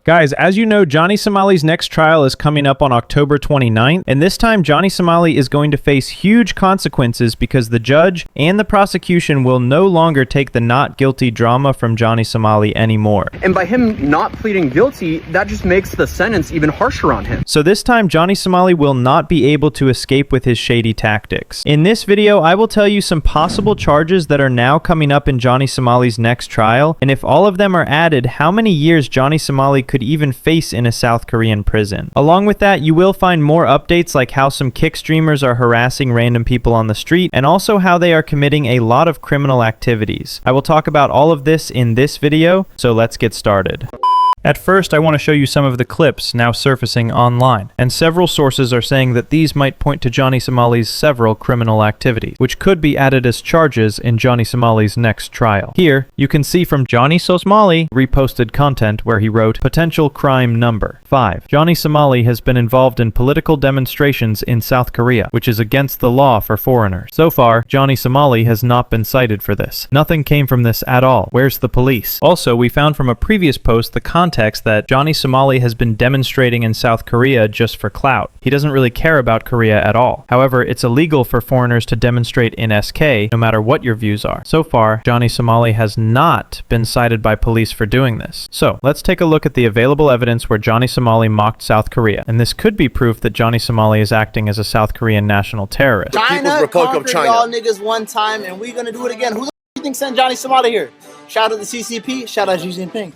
Guys, as you know, Johnny Somali's next trial is coming up on October 29th, and this time Johnny Somali is going to face huge consequences because the judge and the prosecution will no longer take the not guilty drama from Johnny Somali anymore. And by him not pleading guilty, that just makes the sentence even harsher on him. So this time, Johnny Somali will not be able to escape with his shady tactics. In this video, I will tell you some possible charges that are now coming up in Johnny Somali's next trial, and if all of them are added, how many years Johnny Somali could even face in a South Korean prison. Along with that, you will find more updates like how some Kick streamers are harassing random people on the street, and also how they are committing a lot of criminal activities. I will talk about all of this in this video, so let's get started. At first, I want to show you some of the clips now surfacing online, and several sources are saying that these might point to Johnny Somali's several criminal activities, which could be added as charges in Johnny Somali's next trial. Here, you can see from Johnny Somali reposted content where he wrote, "Potential crime number 5. Johnny Somali has been involved in political demonstrations in South Korea, which is against the law for foreigners. So far, Johnny Somali has not been cited for this. Nothing came from this at all. Where's the police?" Also, we found from a previous post the context that Johnny Somali has been demonstrating in South Korea just for clout. He doesn't really care about Korea at all. However, it's illegal for foreigners to demonstrate in SK, no matter what your views are. So far, Johnny Somali has not been cited by police for doing this. So, let's take a look at the available evidence where Johnny Somali mocked South Korea. And this could be proof that Johnny Somali is acting as a South Korean national terrorist. China conquered y'all niggas one time, and we're gonna do it again. Who the you think sent Johnny Somali here? Shout out to the CCP, shout out to Xi Jinping.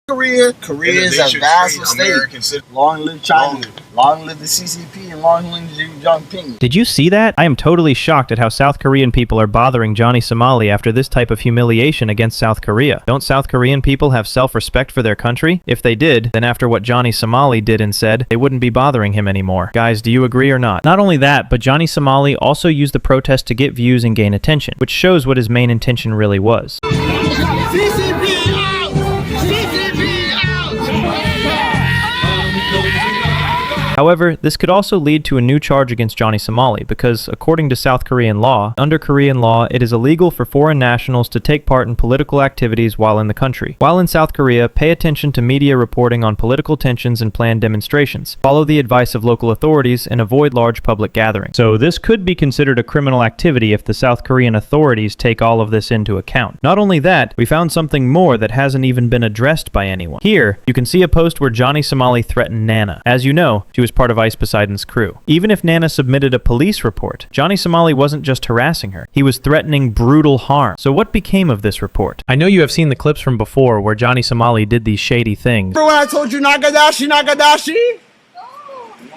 Korea is a vassal state. Long live China. Long live the CCP and long live Xi Jinping. Did you see that? I am totally shocked at how South Korean people are bothering Johnny Somali after this type of humiliation against South Korea. Don't South Korean people have self-respect for their country? If they did, then after what Johnny Somali did and said, they wouldn't be bothering him anymore. Guys, do you agree or not? Not only that, but Johnny Somali also used the protest to get views and gain attention, which shows what his main intention really was. CCP out! However, this could also lead to a new charge against Johnny Somali because, according to South Korean law, under Korean law, it is illegal for foreign nationals to take part in political activities while in the country. While in South Korea, pay attention to media reporting on political tensions and planned demonstrations. Follow the advice of local authorities and avoid large public gatherings. So this could be considered a criminal activity if the South Korean authorities take all of this into account. Not only that, we found something more that hasn't even been addressed by anyone. Here, you can see a post where Johnny Somali threatened Nana. As you know, she was part of Ice Poseidon's crew. Even if Nana submitted a police report, Johnny Somali wasn't just harassing her, he was threatening brutal harm. So what became of this report? I know you have seen the clips from before where Johnny Somali did these shady things. Remember when I told you Nagadashi?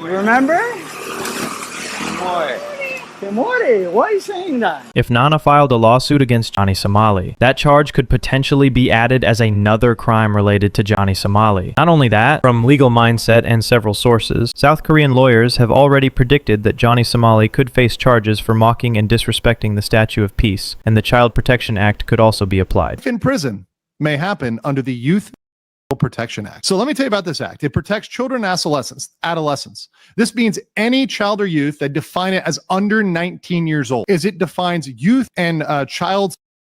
You remember? Kimori, why are you saying that? If Nana filed a lawsuit against Johnny Somali, that charge could potentially be added as another crime related to Johnny Somali. Not only that, from Legal Mindset and several sources, South Korean lawyers have already predicted that Johnny Somali could face charges for mocking and disrespecting the Statue of Peace, and the Child Protection Act could also be applied. In prison may happen under the Youth Protection Act. So let me tell you about this act. It protects children and adolescents. This means any child or youth that define it as under 19 years old, as it defines youth and child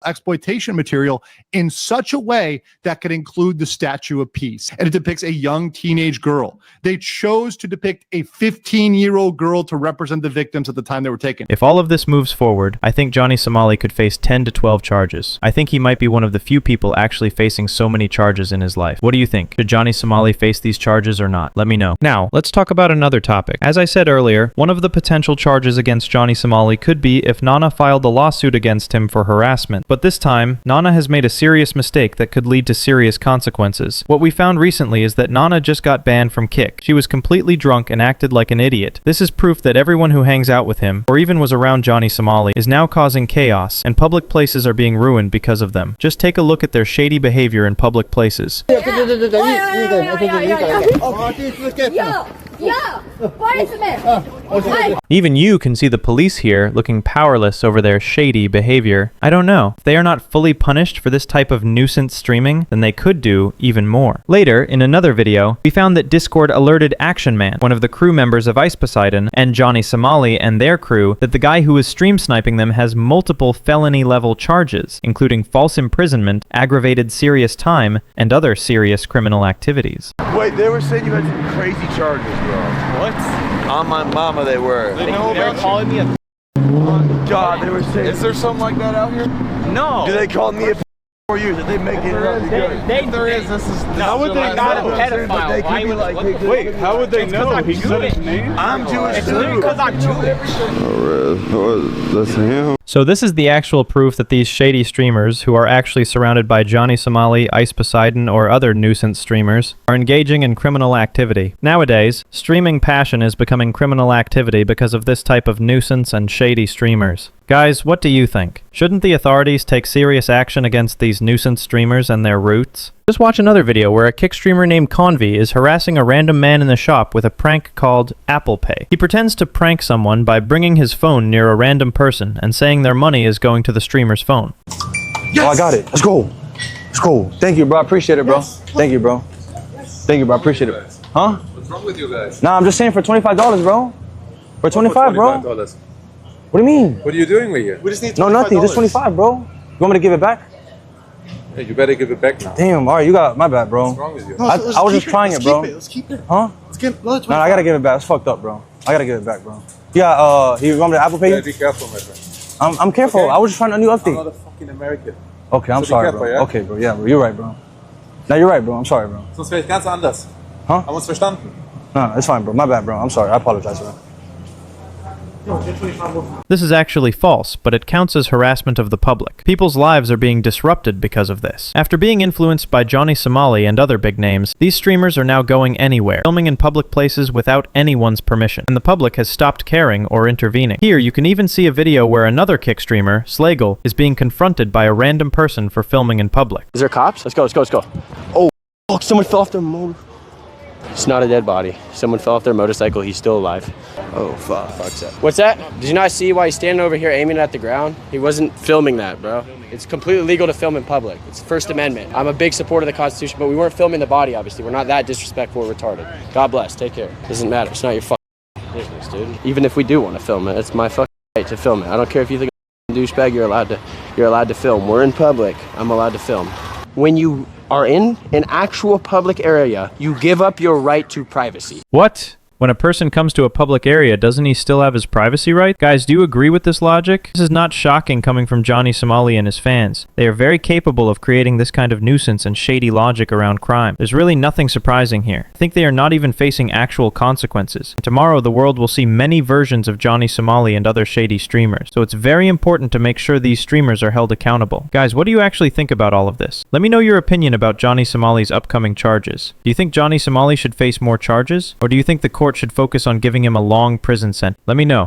exploitation material in such a way that could include the Statue of Peace. And it depicts a young teenage girl. They chose to depict a 15-year-old girl to represent the victims at the time they were taken. If all of this moves forward, I think Johnny Somali could face 10 to 12 charges. I think he might be one of the few people actually facing so many charges in his life. What do you think? Should Johnny Somali face these charges or not? Let me know. Now, let's talk about another topic. As I said earlier, one of the potential charges against Johnny Somali could be if Nana filed a lawsuit against him for harassment. But this time, Nana has made a serious mistake that could lead to serious consequences. What we found recently is that Nana just got banned from Kick. She was completely drunk and acted like an idiot. This is proof that everyone who hangs out with him, or even was around Johnny Somali, is now causing chaos, and public places are being ruined because of them. Just take a look at their shady behavior in public places. Yeah, punishment. Even you can see the police here looking powerless over their shady behavior. I don't know. If they are not fully punished for this type of nuisance streaming, then they could do even more. Later, in another video, we found that Discord alerted Action Man, one of the crew members of Ice Poseidon, and Johnny Somali and their crew, that the guy who was stream sniping them has multiple felony-level charges, including false imprisonment, aggravated serious time, and other serious criminal activities. Wait, they were saying you had some crazy charges, bro. What? On my mama, they were. They were calling me a. Oh God, they were saying. Is there something like that out here? No. Do they call me a 4 years? Did they make it? There is. This is. How would they not know? a pedophile. They Why could be would like, Wait, how would they know? He said his name? I'm Jewish too. Because I'm Jewish. That's him. So this is the actual proof that these shady streamers, who are actually surrounded by Johnny Somali, Ice Poseidon, or other nuisance streamers, are engaging in criminal activity. Nowadays, streaming passion is becoming criminal activity because of this type of nuisance and shady streamers. Guys, what do you think? Shouldn't the authorities take serious action against these nuisance streamers and their roots? Just watch another video where a kick streamer named Convi is harassing a random man in the shop with a prank called Apple Pay. He pretends to prank someone by bringing his phone near a random person and saying their money is going to the streamer's phone. Yes. Oh, I got it. Let's go. Let's go. Thank you, bro. I appreciate it, bro. Yes. Thank you, bro. Thank you, bro. I appreciate it. Huh? What's wrong with you guys? Nah, I'm just saying for $25, bro. For 25, bro. $25. What do you mean? What are you doing with you? We just need $25. No, nothing. Just 25, bro. You want me to give it back? Hey, you better give it back now. Damn. All right, you got my bad, bro. What's wrong with you? No, I was just trying it, bro. Let's keep it. Huh? Let's get another 25. No, I gotta give it back. It's fucked up, bro. I gotta give it back, bro. Yeah. You want me to Apple Pay? Yeah, be careful, my friend. I'm careful. Okay. I was just trying a new I'm update. not a fucking American. Okay, I'm So be sorry, careful, bro. yeah? Okay, bro. Yeah, bro. You're right, bro. No, you're right, bro. I'm sorry, bro. Sonst wäre ich ganz anders. Huh? Haben wir uns verstanden? No, it's fine, bro. My bad, bro. I'm sorry. I apologize, bro. This is actually false, but it counts as harassment of the public. People's lives are being disrupted because of this. After being influenced by Johnny Somali and other big names, these streamers are now going anywhere, filming in public places without anyone's permission, and the public has stopped caring or intervening. Here, you can even see a video where another kick streamer, Slagle, is being confronted by a random person for filming in public. Is there cops? Let's go, let's go, let's go. Oh, fuck, someone fell off their motor. It's not a dead body. Someone fell off their motorcycle. He's still alive. Oh, fuck. Fuck's up. What's that? Did you not see why he's standing over here aiming at the ground? He wasn't filming that, bro. It's completely legal to film in public. It's First Amendment. I'm a big supporter of the Constitution, but we weren't filming the body, obviously. We're not that disrespectful or retarded. God bless. Take care. Doesn't matter. It's not your fucking business, dude. Even if we do want to film it, it's my fucking right to film it. I don't care if you think I'm a douchebag, you're allowed to film. We're in public. I'm allowed to film. When you are in an actual public area, you give up your right to privacy. What? When a person comes to a public area, doesn't he still have his privacy right? Guys, do you agree with this logic? This is not shocking coming from Johnny Somali and his fans. They are very capable of creating this kind of nuisance and shady logic around crime. There's really nothing surprising here. I think they are not even facing actual consequences. Tomorrow, the world will see many versions of Johnny Somali and other shady streamers. So it's very important to make sure these streamers are held accountable. Guys, what do you actually think about all of this? Let me know your opinion about Johnny Somali's upcoming charges. Do you think Johnny Somali should face more charges? Or do you think the court should focus on giving him a long prison sentence? Let me know.